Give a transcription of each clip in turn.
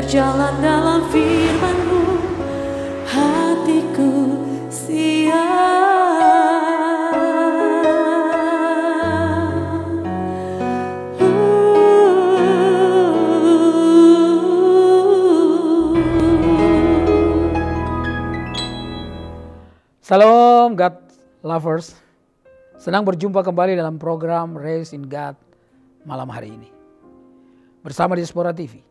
berjalan dalam firman-Mu, hatiku siap. Salam God lovers, senang berjumpa kembali dalam program Raised in God malam hari ini bersama Diaspora TV.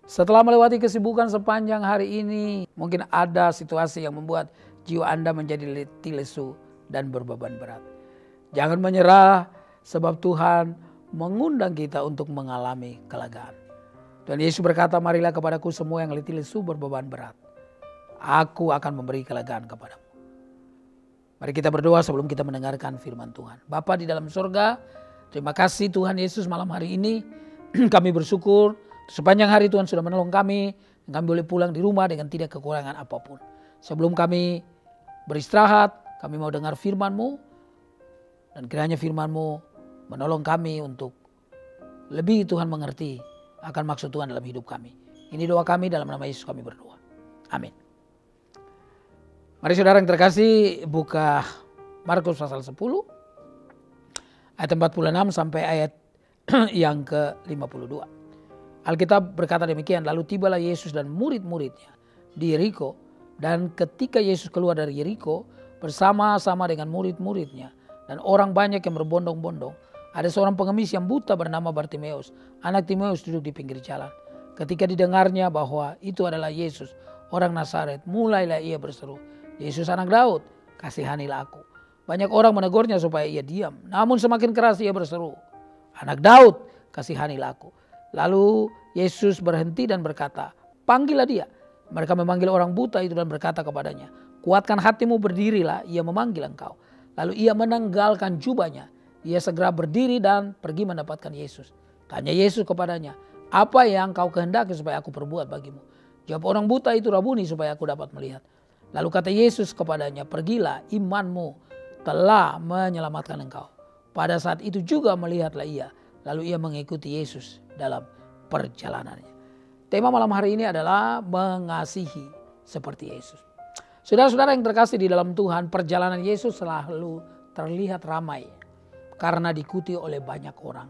Setelah melewati kesibukan sepanjang hari ini, mungkin ada situasi yang membuat jiwa Anda menjadi letih lesu dan berbeban berat. Jangan menyerah, sebab Tuhan mengundang kita untuk mengalami kelegaan. Tuhan Yesus berkata, marilah kepadaku semua yang letih lesu berbeban berat, aku akan memberi kelegaan kepadamu. Mari kita berdoa sebelum kita mendengarkan firman Tuhan. Bapa di dalam surga, terima kasih Tuhan Yesus malam hari ini. Kami bersyukur sepanjang hari Tuhan sudah menolong kami. Kami boleh pulang di rumah dengan tidak kekurangan apapun. Sebelum kami beristirahat, kami mau dengar firman-Mu. Dan kiranya firman-Mu menolong kami untuk lebih Tuhan mengerti akan maksud Tuhan dalam hidup kami. Ini doa kami, dalam nama Yesus kami berdoa. Amin. Mari saudara yang terkasih, buka Markus pasal 10 ayat 46 sampai ayat yang ke-52. Alkitab berkata demikian, lalu tibalah Yesus dan murid-muridnya di Yeriko, dan ketika Yesus keluar dari Yeriko bersama-sama dengan murid-muridnya dan orang banyak yang berbondong-bondong, ada seorang pengemis yang buta bernama Bartimeus, anak Timeus, duduk di pinggir jalan. Ketika didengarnya bahwa itu adalah Yesus, orang Nazaret, mulailah ia berseru, Yesus anak Daud, kasihanilah aku. Banyak orang menegurnya supaya ia diam. Namun semakin keras ia berseru, anak Daud, kasihanilah aku. Lalu Yesus berhenti dan berkata, panggillah dia. Mereka memanggil orang buta itu dan berkata kepadanya, kuatkan hatimu, berdirilah, ia memanggil engkau. Lalu ia menanggalkan jubahnya. Ia segera berdiri dan pergi mendapatkan Yesus. Tanya Yesus kepadanya, apa yang kau kehendaki supaya aku perbuat bagimu? Jawab orang buta itu, Rabuni, supaya aku dapat melihat. Lalu kata Yesus kepadanya, pergilah, imanmu telah menyelamatkan engkau. Pada saat itu juga melihatlah ia. Lalu ia mengikuti Yesus dalam perjalanannya. Tema malam hari ini adalah mengasihi seperti Yesus. Saudara-saudara yang terkasih di dalam Tuhan, perjalanan Yesus selalu terlihat ramai karena diikuti oleh banyak orang.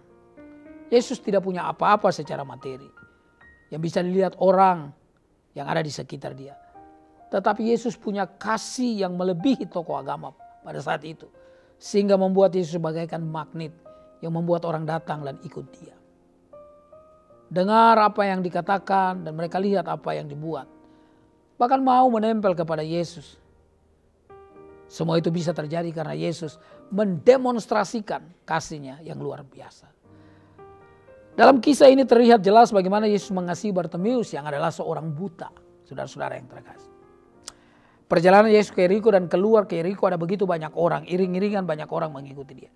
Yesus tidak punya apa-apa secara materi yang bisa dilihat orang yang ada di sekitar dia. Tetapi Yesus punya kasih yang melebihi tokoh agama pada saat itu. Sehingga membuat Yesus bagaikan magnet yang membuat orang datang dan ikut dia. Dengar apa yang dikatakan dan mereka lihat apa yang dibuat. Bahkan mau menempel kepada Yesus. Semua itu bisa terjadi karena Yesus mendemonstrasikan kasihnya yang luar biasa. Dalam kisah ini terlihat jelas bagaimana Yesus mengasihi Bartimeus yang adalah seorang buta. Saudara-saudara yang terkasih. Perjalanan Yesus ke Yeriko dan keluar ke Yeriko ada begitu banyak orang. Iring-iringan banyak orang mengikuti dia.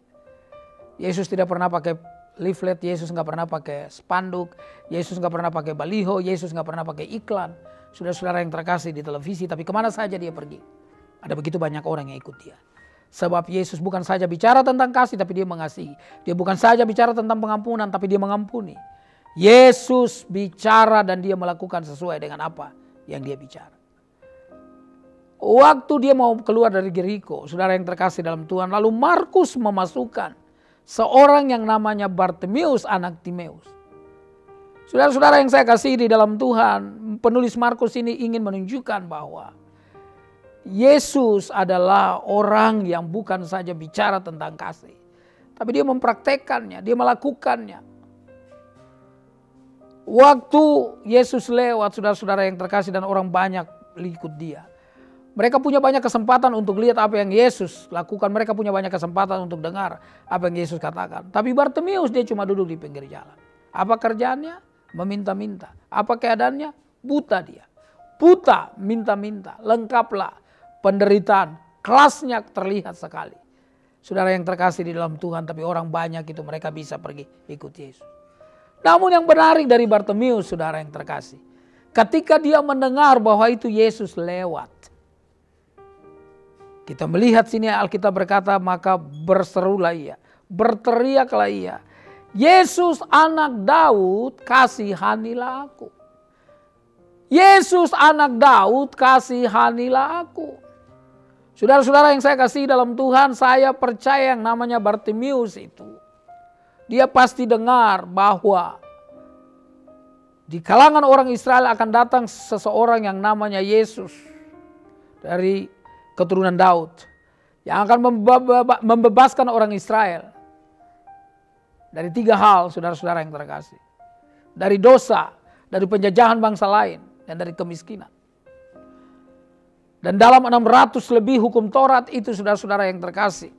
Yesus tidak pernah pakai leaflet. Yesus nggak pernah pakai spanduk. Yesus nggak pernah pakai baliho. Yesus nggak pernah pakai iklan. Saudara-saudara yang terkasih di televisi. Tapi kemana saja dia pergi. Ada begitu banyak orang yang ikut dia. Sebab Yesus bukan saja bicara tentang kasih tapi dia mengasihi. Dia bukan saja bicara tentang pengampunan tapi dia mengampuni. Yesus bicara dan dia melakukan sesuai dengan apa yang dia bicara. Waktu dia mau keluar dari Yeriko, saudara yang terkasih dalam Tuhan, lalu Markus memasukkan seorang yang namanya Bartimeus, anak Timeus. Saudara-saudara yang saya kasih di dalam Tuhan, penulis Markus ini ingin menunjukkan bahwa Yesus adalah orang yang bukan saja bicara tentang kasih, tapi dia mempraktekannya, dia melakukannya. Waktu Yesus lewat, saudara-saudara yang terkasih, dan orang banyak ikut dia. Mereka punya banyak kesempatan untuk lihat apa yang Yesus lakukan. Mereka punya banyak kesempatan untuk dengar apa yang Yesus katakan. Tapi Bartimeus dia cuma duduk di pinggir jalan. Apa kerjaannya? Meminta-minta. Apa keadaannya? Buta dia. Buta, minta-minta. Lengkaplah penderitaan. Kelasnya terlihat sekali. Saudara yang terkasih di dalam Tuhan, tapi orang banyak itu mereka bisa pergi ikut Yesus. Namun yang menarik dari Bartimeus, saudara yang terkasih, ketika dia mendengar bahwa itu Yesus lewat, kita melihat sini Alkitab berkata, maka berserulah ia, berteriaklah ia, Yesus anak Daud, kasihanilah aku. Yesus anak Daud, kasihanilah aku. Saudara-saudara yang saya kasih dalam Tuhan, saya percaya yang namanya Bartimeus itu, dia pasti dengar bahwa di kalangan orang Israel akan datang seseorang yang namanya Yesus dari keturunan Daud, yang akan membebaskan orang Israel dari 3 hal, saudara-saudara yang terkasih. Dari dosa, dari penjajahan bangsa lain, dan dari kemiskinan. Dan dalam 600 lebih hukum Taurat itu, saudara-saudara yang terkasih.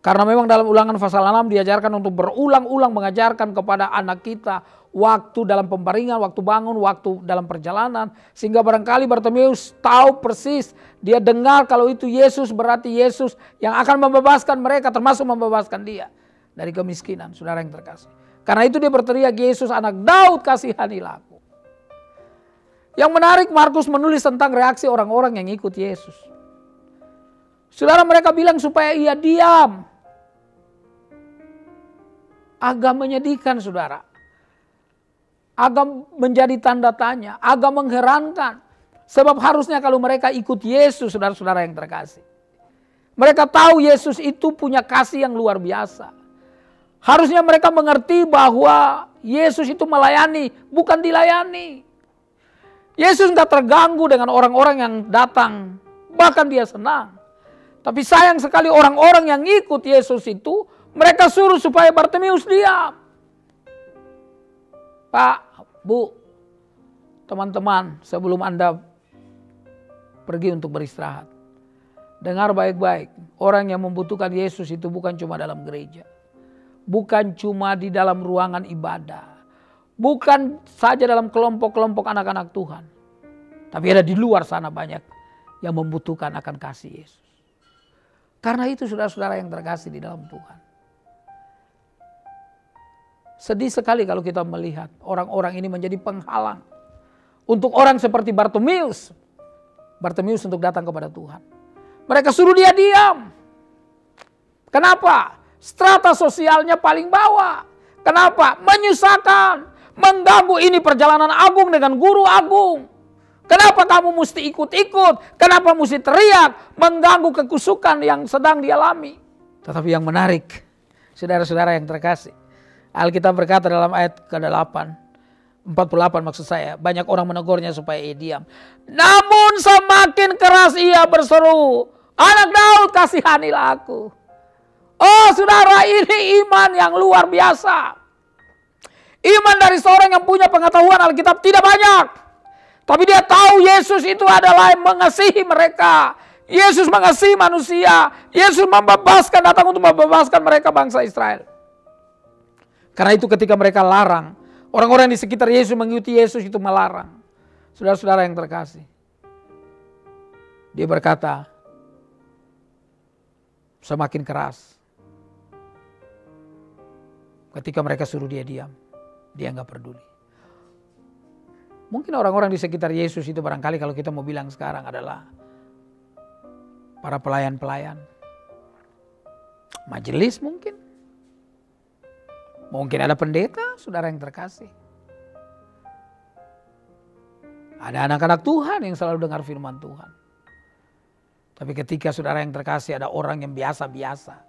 Karena memang dalam Ulangan pasal 6 diajarkan untuk berulang-ulang mengajarkan kepada anak kita waktu dalam pembaringan, waktu bangun, waktu dalam perjalanan. Sehingga barangkali Bartimeus tahu persis, dia dengar kalau itu Yesus, berarti Yesus yang akan membebaskan mereka, termasuk membebaskan dia dari kemiskinan, saudara yang terkasih. Karena itu dia berteriak, Yesus anak Daud, kasihanilah aku. Yang menarik, Markus menulis tentang reaksi orang-orang yang ikut Yesus. Saudara, mereka bilang supaya ia diam. Agak menyedihkan, saudara. Agak menjadi tanda tanya, agak mengherankan. Sebab harusnya kalau mereka ikut Yesus, saudara-saudara yang terkasih, mereka tahu Yesus itu punya kasih yang luar biasa. Harusnya mereka mengerti bahwa Yesus itu melayani, bukan dilayani. Yesus nggak terganggu dengan orang-orang yang datang, bahkan dia senang. Tapi sayang sekali orang-orang yang ikut Yesus itu, mereka suruh supaya Bartimeus diam. Pak, Bu, teman-teman, sebelum Anda pergi untuk beristirahat, dengar baik-baik, orang yang membutuhkan Yesus itu bukan cuma dalam gereja, bukan cuma di dalam ruangan ibadah, bukan saja dalam kelompok-kelompok anak-anak Tuhan. Tapi ada di luar sana banyak yang membutuhkan akan kasih Yesus. Karena itu saudara-saudara yang terkasih di dalam Tuhan, sedih sekali kalau kita melihat orang-orang ini menjadi penghalang untuk orang seperti Bartimeus. Bartimeus untuk datang kepada Tuhan. Mereka suruh dia diam. Kenapa? Strata sosialnya paling bawah. Kenapa? Menyusahkan, mengganggu. Ini perjalanan agung dengan guru agung. Kenapa kamu mesti ikut-ikut? Kenapa mesti teriak? Mengganggu kekusukan yang sedang dialami. Tetapi yang menarik, saudara-saudara yang terkasih, Alkitab berkata dalam ayat ke-8, 48 maksud saya, banyak orang menegurnya supaya ia diam. Namun semakin keras ia berseru, anak Daud, kasihanilah aku. Oh saudara, ini iman yang luar biasa. Iman dari seorang yang punya pengetahuan Alkitab tidak banyak. Tapi dia tahu Yesus itu adalah yang mengasihi mereka. Yesus mengasihi manusia. Yesus membebaskan, datang untuk membebaskan mereka bangsa Israel. Karena itu ketika mereka larang, orang-orang di sekitar Yesus mengikuti Yesus itu melarang. Saudara-saudara yang terkasih, dia berkata, semakin keras. Ketika mereka suruh dia diam, dia nggak peduli. Mungkin orang-orang di sekitar Yesus itu barangkali kalau kita mau bilang sekarang adalah para pelayan-pelayan. Majelis mungkin. Mungkin ada pendeta, saudara yang terkasih. Ada anak-anak Tuhan yang selalu dengar firman Tuhan. Tapi ketika saudara yang terkasih ada orang yang biasa-biasa,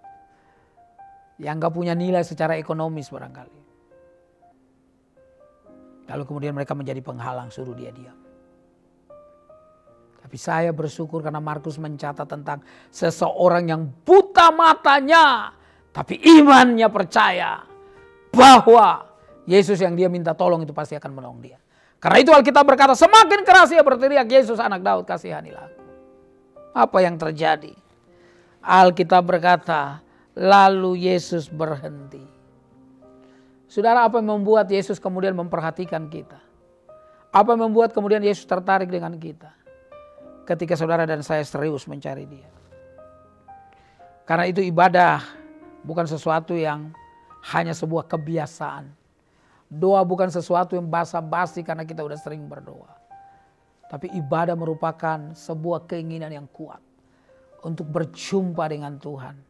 yang gak punya nilai secara ekonomis barangkali. Lalu kemudian mereka menjadi penghalang, suruh dia diam. Tapi saya bersyukur karena Markus mencatat tentang seseorang yang buta matanya, tapi imannya percaya bahwa Yesus yang dia minta tolong itu pasti akan menolong dia. Karena itu Alkitab berkata, semakin keras ia berteriak, Yesus anak Daud, kasihanilah aku. Apa yang terjadi? Alkitab berkata, lalu Yesus berhenti. Saudara, apa yang membuat Yesus kemudian memperhatikan kita? Apa yang membuat kemudian Yesus tertarik dengan kita? Ketika saudara dan saya serius mencari dia. Karena itu ibadah bukan sesuatu yang hanya sebuah kebiasaan. Doa bukan sesuatu yang basa-basi karena kita udah sering berdoa. Tapi ibadah merupakan sebuah keinginan yang kuat untuk berjumpa dengan Tuhan.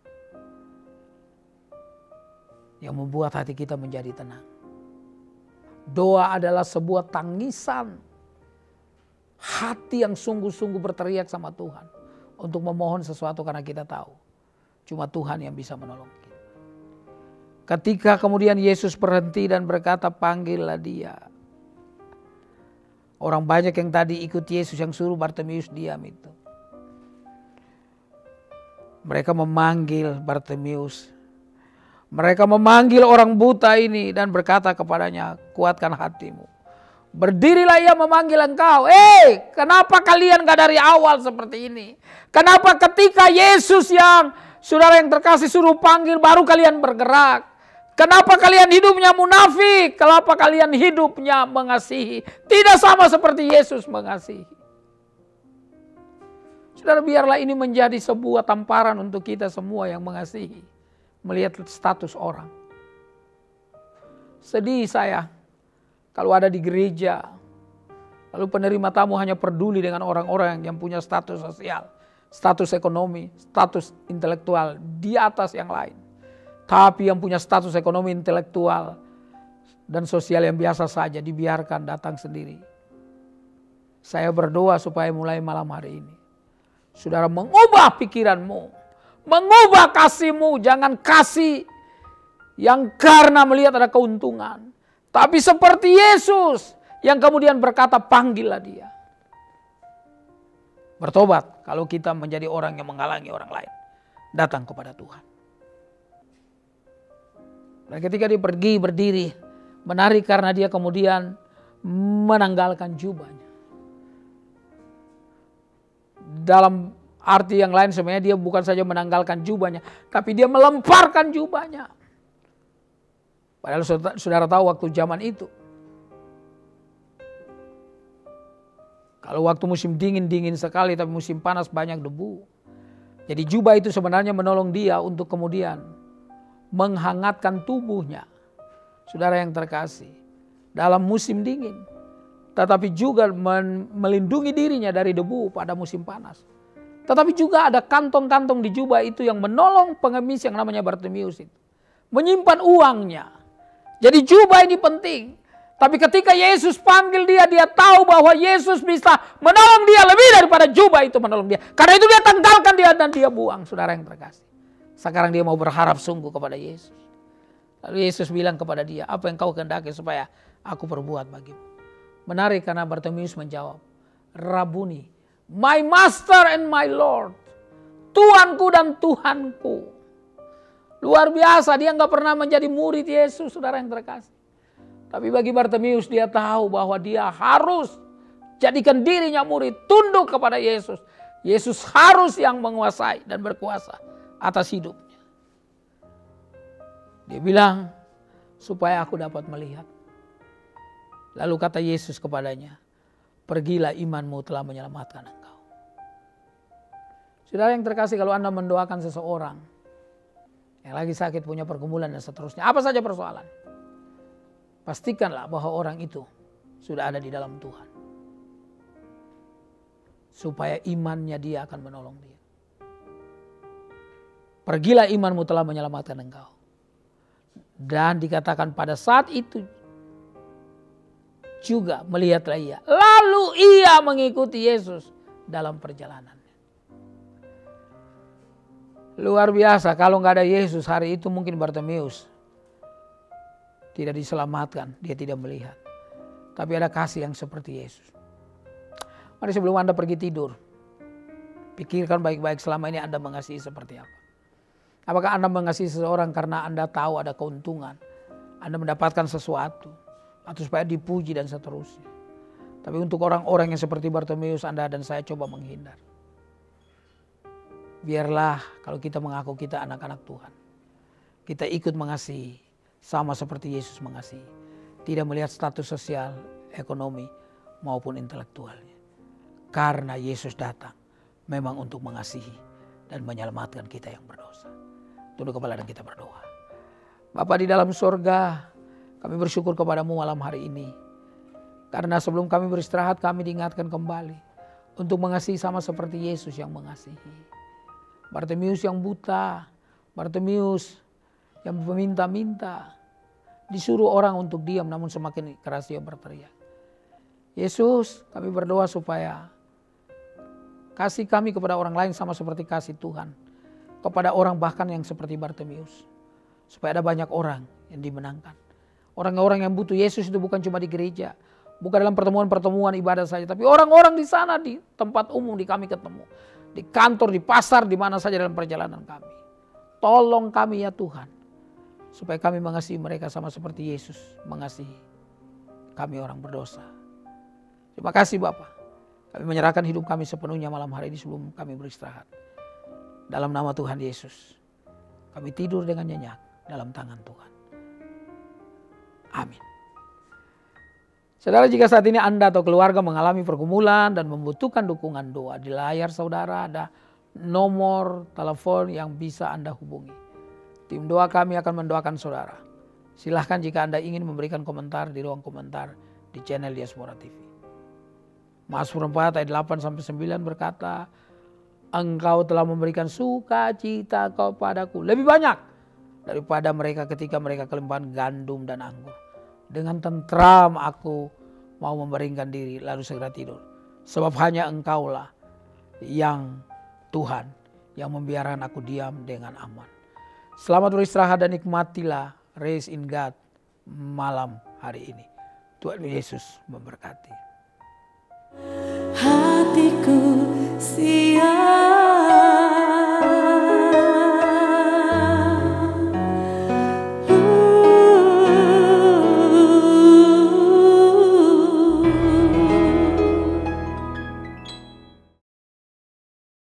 Yang membuat hati kita menjadi tenang. Doa adalah sebuah tangisan hati yang sungguh-sungguh berteriak sama Tuhan untuk memohon sesuatu karena kita tahu cuma Tuhan yang bisa menolong kita. Ketika kemudian Yesus berhenti dan berkata, panggillah dia. Orang banyak yang tadi ikut Yesus yang suruh Bartimeus diam itu. Mereka memanggil Bartimeus. Mereka memanggil orang buta ini dan berkata kepadanya, kuatkan hatimu. Berdirilah ia memanggil engkau. Kenapa kalian gak dari awal seperti ini? Kenapa ketika Yesus yang saudara yang terkasih suruh panggil baru kalian bergerak? Kenapa kalian hidupnya munafik? Kenapa kalian hidupnya mengasihi? Tidak sama seperti Yesus mengasihi. Saudara, biarlah ini menjadi sebuah tamparan untuk kita semua yang mengasihi. Melihat status orang. Sedih saya kalau ada di gereja, lalu penerima tamu hanya peduli dengan orang-orang yang punya status sosial, status ekonomi, status intelektual di atas yang lain. Tapi yang punya status ekonomi, intelektual, dan sosial yang biasa saja dibiarkan datang sendiri. Saya berdoa supaya mulai malam hari ini, saudara mengubah pikiranmu, mengubah kasihmu. Jangan kasih yang karena melihat ada keuntungan. Tapi seperti Yesus yang kemudian berkata, panggillah dia. Bertobat kalau kita menjadi orang yang menghalangi orang lain datang kepada Tuhan. Dan ketika dia pergi berdiri, menarik karena dia kemudian menanggalkan jubahnya. Dalam arti yang lain sebenarnya dia bukan saja menanggalkan jubahnya, tapi dia melemparkan jubahnya. Padahal saudara tahu waktu zaman itu, kalau waktu musim dingin sekali, tapi musim panas banyak debu. Jadi jubah itu sebenarnya menolong dia untuk kemudian menghangatkan tubuhnya, saudara yang terkasih, dalam musim dingin. Tetapi juga melindungi dirinya dari debu pada musim panas. Tetapi juga ada kantong-kantong di jubah itu yang menolong pengemis yang namanya Bartimeus itu. Menyimpan uangnya. Jadi jubah ini penting. Tapi ketika Yesus panggil dia, dia tahu bahwa Yesus bisa menolong dia lebih daripada jubah itu menolong dia. Karena itu dia tanggalkan dia dan dia buang, saudara yang terkasih. Sekarang dia mau berharap sungguh kepada Yesus. Lalu Yesus bilang kepada dia, apa yang kau kehendaki supaya aku perbuat bagimu? Menarik karena Bartimeus menjawab, Rabuni, my master and my Lord. Tuanku dan Tuhanku. Luar biasa, dia gak pernah menjadi murid Yesus, saudara yang terkasih. Tapi bagi Bartimeus dia tahu bahwa dia harus jadikan dirinya murid, tunduk kepada Yesus. Yesus harus yang menguasai dan berkuasa atas hidupnya. Dia bilang, supaya aku dapat melihat. Lalu kata Yesus kepadanya, pergilah, imanmu telah menyelamatkan engkau. Saudara yang terkasih, kalau Anda mendoakan seseorang yang lagi sakit, punya pergumulan dan seterusnya, apa saja persoalan, pastikanlah bahwa orang itu sudah ada di dalam Tuhan. Supaya imannya dia akan menolong dia. Pergilah, imanmu telah menyelamatkan engkau. Dan dikatakan pada saat itu juga melihatlah ia. Lalu ia mengikuti Yesus dalam perjalanannya. Luar biasa, kalau nggak ada Yesus hari itu mungkin Bartimeus tidak diselamatkan, dia tidak melihat. Tapi ada kasih yang seperti Yesus. Mari sebelum Anda pergi tidur, pikirkan baik-baik selama ini Anda mengasihi seperti apa. Apakah Anda mengasihi seseorang karena Anda tahu ada keuntungan, Anda mendapatkan sesuatu, atau supaya dipuji dan seterusnya. Tapi untuk orang-orang yang seperti Bartimeus, Anda dan saya coba menghindar. Biarlah kalau kita mengaku kita anak-anak Tuhan, kita ikut mengasihi sama seperti Yesus mengasihi. Tidak melihat status sosial, ekonomi maupun intelektualnya. Karena Yesus datang memang untuk mengasihi dan menyelamatkan kita yang berdosa. Tunduk kepala dan kita berdoa. Bapa di dalam surga, kami bersyukur kepadamu malam hari ini. Karena sebelum kami beristirahat, kami diingatkan kembali untuk mengasihi sama seperti Yesus yang mengasihi. Bartimeus yang buta, Bartimeus yang meminta-minta, disuruh orang untuk diam namun semakin keras dia berteriak. Yesus, kami berdoa supaya kasih kami kepada orang lain sama seperti kasih Tuhan kepada orang bahkan yang seperti Bartimeus. Supaya ada banyak orang yang dimenangkan. Orang-orang yang butuh Yesus itu bukan cuma di gereja, bukan dalam pertemuan-pertemuan ibadah saja, tapi orang-orang di sana, di tempat umum di kami ketemu, di kantor, di pasar, di mana saja dalam perjalanan kami. Tolong kami ya Tuhan, supaya kami mengasihi mereka sama seperti Yesus mengasihi kami orang berdosa. Terima kasih Bapa. Kami menyerahkan hidup kami sepenuhnya malam hari ini sebelum kami beristirahat. Dalam nama Tuhan Yesus, kami tidur dengan nyenyak dalam tangan Tuhan. Amin. Saudara, jika saat ini Anda atau keluarga mengalami pergumulan dan membutuhkan dukungan doa, di layar saudara ada nomor telepon yang bisa Anda hubungi. Tim doa kami akan mendoakan saudara. Silahkan jika Anda ingin memberikan komentar di ruang komentar di channel Diaspora TV. Mazmur 4 ayat 8-9 berkata, Engkau telah memberikan sukacita kepadaku lebih banyak daripada mereka ketika mereka kelimpahan gandum dan anggur. Dengan tentram aku mau membaringkan diri lalu segera tidur. Sebab hanya Engkaulah yang Tuhan yang membiarkan aku diam dengan aman. Selamat beristirahat dan nikmatilah Race in God malam hari ini. Tuhan Yesus memberkati. Hatiku siap